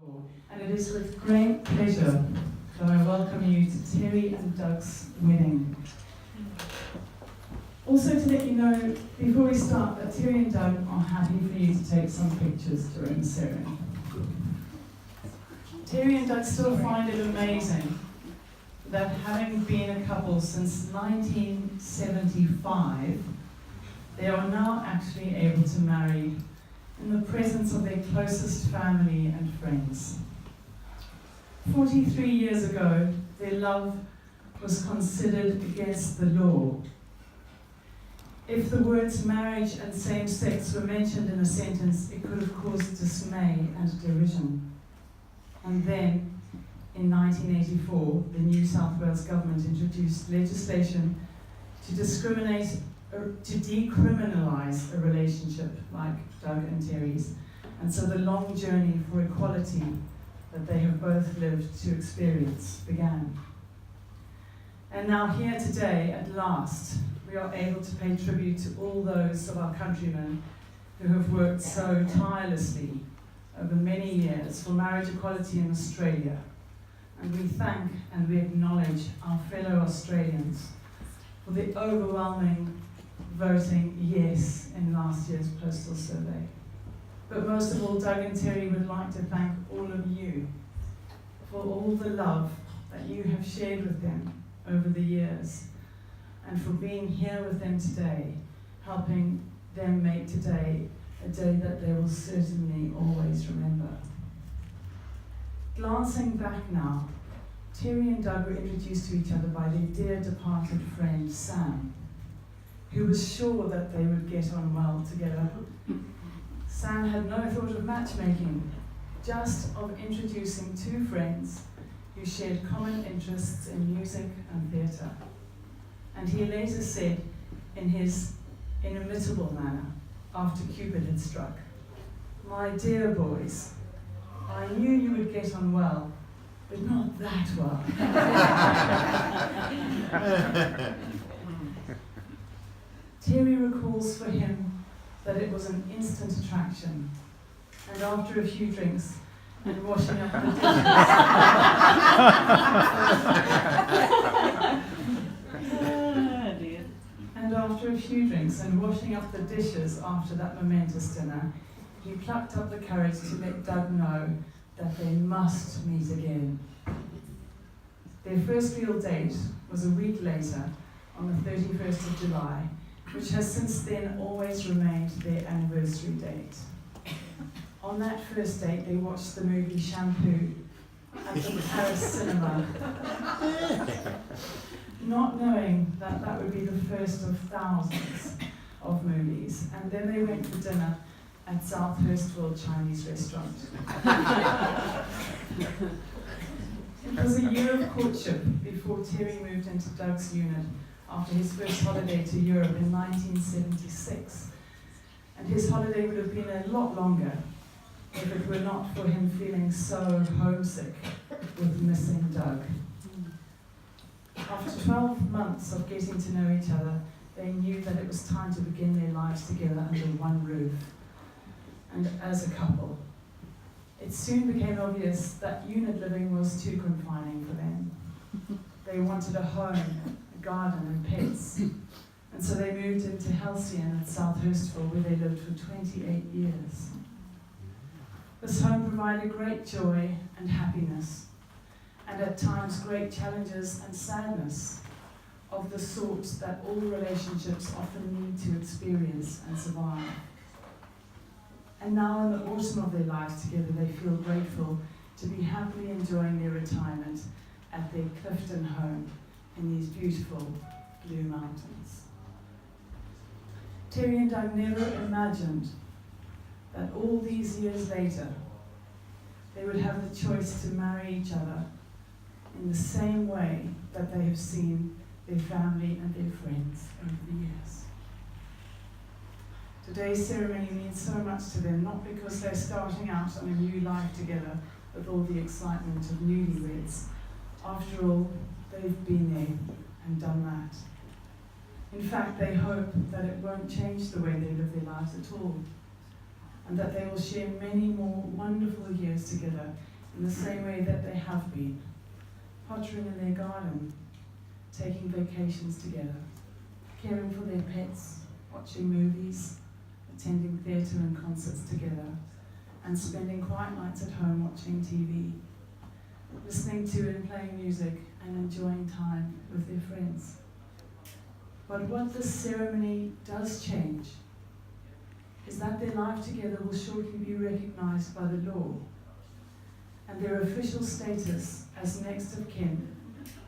And it is with great pleasure that I welcome you to Terry and Doug's wedding. Also to let you know, before we start, that Terry and Doug are happy for you to take some pictures during the ceremony. Terry and Doug still find it amazing that having been a couple since 1975, they are now actually able to marry in the presence of their closest family and friends. 43 years ago, their love was considered against the law. If the words marriage and same-sex were mentioned in a sentence, it could have caused dismay and derision. And then, in 1984, the New South Wales government introduced legislation to decriminalise a relationship like Doug and Terry's, and so the long journey for equality that they have both lived to experience began. And now here today, at last, we are able to pay tribute to all those of our countrymen who have worked so tirelessly over many years for marriage equality in Australia. And we thank and we acknowledge our fellow Australians for the overwhelming voting yes in last year's postal survey. But most of all, Doug and Terry would like to thank all of you for all the love that you have shared with them over the years, and for being here with them today, helping them make today a day that they will certainly always remember. Glancing back now, Terry and Doug were introduced to each other by their dear departed friend Sam, who was sure that they would get on well together. Sam had no thought of matchmaking, just of introducing two friends who shared common interests in music and theatre. And he later said, in his inimitable manner, after Cupid had struck, "My dear boys, I knew you would get on well, but not that well." Terry recalls for him that it was an instant attraction, and after a few drinks and washing up the dishes, after that momentous dinner, he plucked up the courage to let Doug know that they must meet again. Their first real date was a week later, on the 31st of July, which has since then always remained their anniversary date. On that first date, they watched the movie Shampoo at the Paris cinema, not knowing that that would be the first of thousands of movies. And then they went for dinner at South Hurstville Chinese restaurant. It was a year of courtship before Terry moved into Doug's unit after his first holiday to Europe in 1976. And his holiday would have been a lot longer if it were not for him feeling so homesick with missing Doug. After 12 months of getting to know each other, they knew that it was time to begin their lives together under one roof and as a couple. It soon became obvious that unit living was too confining for them. They wanted a home, a garden and pets, and so they moved into Halcyon at South Hurstville, where they lived for 28 years. This home provided great joy and happiness, and at times great challenges and sadness, of the sort that all relationships often need to experience and survive. And now in the autumn of their lives together, they feel grateful to be happily enjoying their retirement at their Clifton home in these beautiful Blue Mountains. Terry and Doug never imagined that all these years later, they would have the choice to marry each other in the same way that they have seen their family and their friends over the years. Today's ceremony means so much to them, not because they're starting out on a new life together with all the excitement of newlyweds. After all, they've been there and done that. In fact, they hope that it won't change the way they live their lives at all. and that they will share many more wonderful years together in the same way that they have been, pottering in their garden, taking vacations together, caring for their pets, watching movies, attending theatre and concerts together, and spending quiet nights at home watching TV, listening to and playing music, and enjoying time with their friends. But what this ceremony does change is that their life together will shortly be recognized by the law, and their official status as next of kin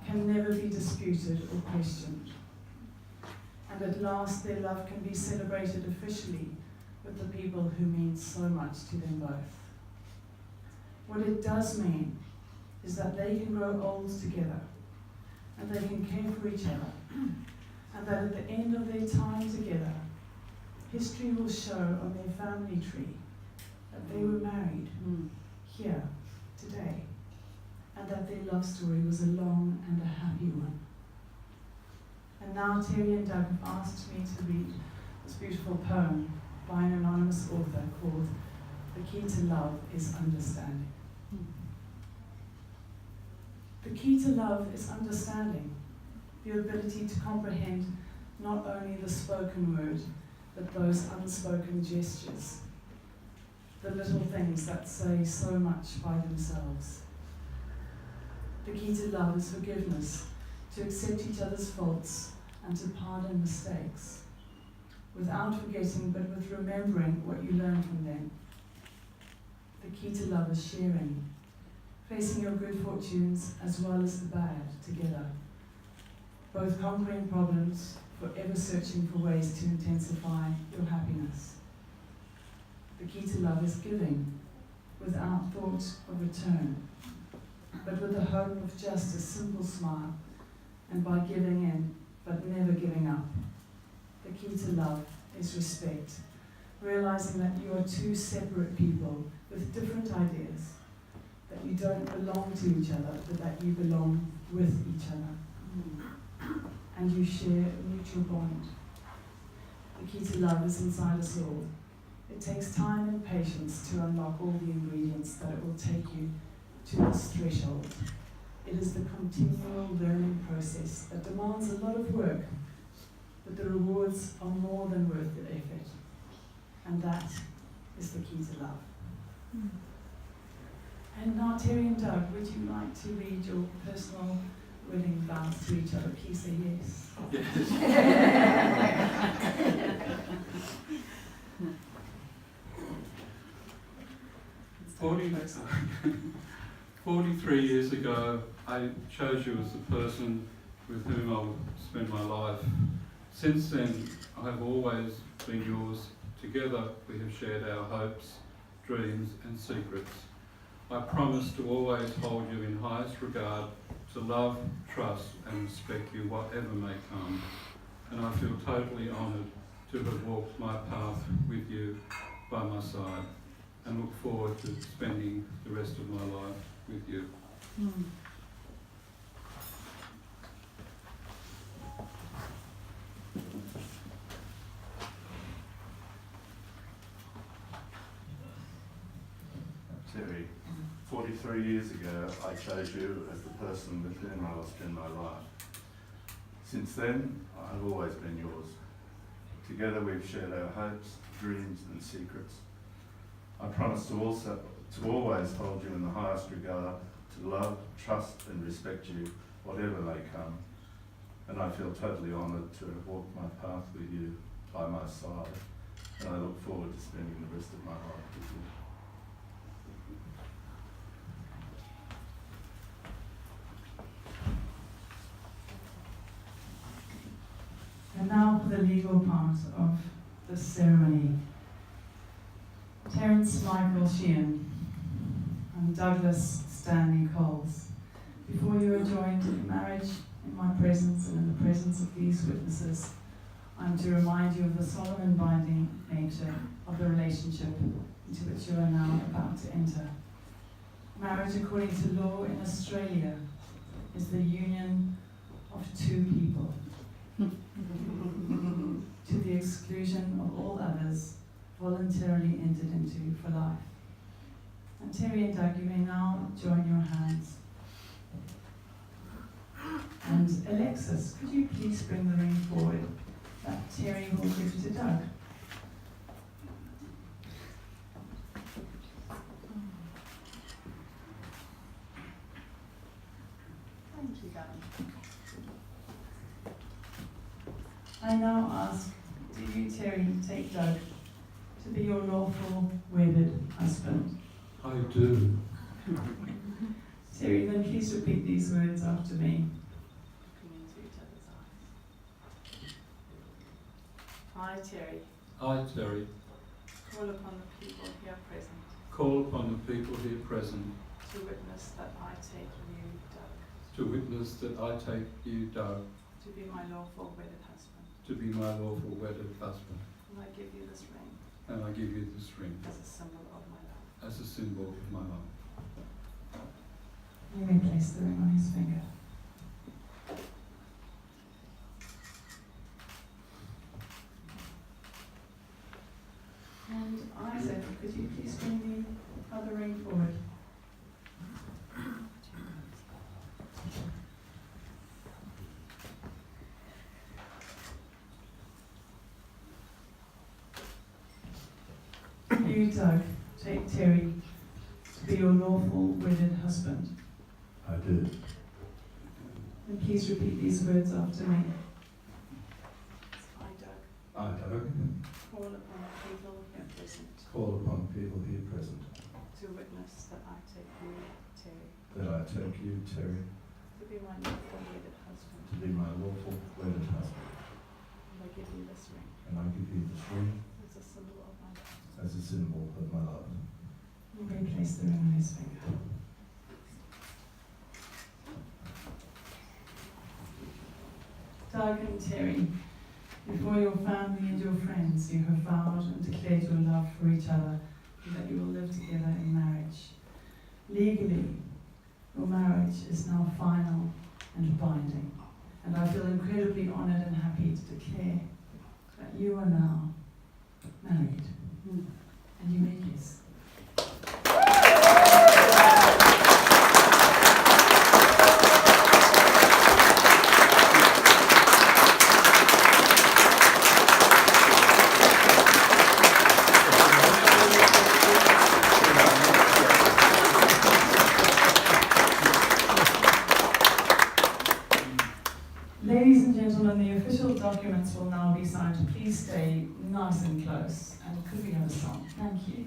can never be disputed or questioned. And at last their love can be celebrated officially with the people who mean so much to them both. What it does mean is that they can grow old together, and they can care for each other, and that at the end of their time together, history will show on their family tree that they were married here, today, and that their love story was a long and a happy one. And now Terry and Doug have asked me to read this beautiful poem by an anonymous author called The Key to Love is Understanding. The key to love is understanding, the ability to comprehend not only the spoken word, but those unspoken gestures, the little things that say so much by themselves. The key to love is forgiveness, to accept each other's faults and to pardon mistakes, without forgetting but with remembering what you learned from them. The key to love is sharing, facing your good fortunes as well as the bad together, both conquering problems, forever searching for ways to intensify your happiness. The key to love is giving, without thought of return, but with the hope of just a simple smile, and by giving in, but never giving up. The key to love is respect, realizing that you are two separate people with different ideas, that you don't belong to each other, but that you belong with each other. And you share a mutual bond. The key to love is inside us all. It takes time and patience to unlock all the ingredients that it will take you to this threshold. It is the continual learning process that demands a lot of work, but the rewards are more than worth the effort. And that is the key to love. And now, Terry and Doug, would you like to read your personal wedding vows to each other? Please say yes. Yes. 43 years ago, I chose you as the person with whom I would spend my life. Since then, I have always been yours. Together, we have shared our hopes, dreams, and secrets. I promise to always hold you in highest regard, to love, trust, and respect you whatever may come. And I feel totally honoured to have walked my path with you by my side, and look forward to spending the rest of my life with you. Terry, 43 years ago, I chose you as the person with whom I will spend my life. Since then, I've always been yours. Together we've shared our hopes, dreams and secrets. I promise to always hold you in the highest regard, to love, trust and respect you, whatever may come. And I feel totally honoured to have walked my path with you by my side, and I look forward to spending the rest of my life with you. And now for the legal part of the ceremony. Terence Michael Sheehan and Douglas Stanley Coles, before you are joined in marriage in my presence and in the presence of these witnesses, I am to remind you of the solemn and binding nature of the relationship into which you are now about to enter. Marriage, according to law in Australia, is the union of two people, to the exclusion of all others, voluntarily voluntarily entered into for life. And Terry and Doug, you may now join your hands. And Alexis, could you please bring the ring forward that Terry will give to Doug? Thank you, Doug. I now ask, do you, Terry, take Doug to be your lawful wedded husband? I do. Terry, then please repeat these words after me. Looking into each other's eyes. I, Terry, I, Terry, call upon the people here present call upon the people here present to witness that I take you, Doug, to witness that I take you, Doug, to be my lawful wedded husband. to be my lawful wedded husband. And I give you this ring And I give you this ring as a symbol of my love. as a symbol of my love. You may place the ring on his finger. And Isaac, could you please bring the other ring forward? You, Doug, take Terry to be your lawful wedded husband. I do. And please repeat these words after me. I, Doug, I, Doug, call upon the people here present call upon people here present to witness that I take you, Terry, that I take you, Terry, to be my lawful wedded husband. to be my lawful wedded husband. And I give you this ring And I give you this ring as a symbol of my love. as a symbol of my love. You may place the ring on his finger. Doug and Terry, before your family and your friends, you have vowed and declared your love for each other and that you will live together in marriage. Legally, your marriage is now final and binding, and I feel incredibly honoured and happy to declare that you are now married. And you may kiss. Ladies and gentlemen, the official documents will now be signed. Please stay nice and close. And could we have a song? Thank you.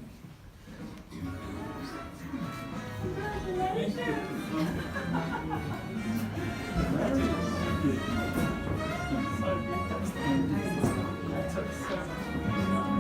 Sorry, that took so much.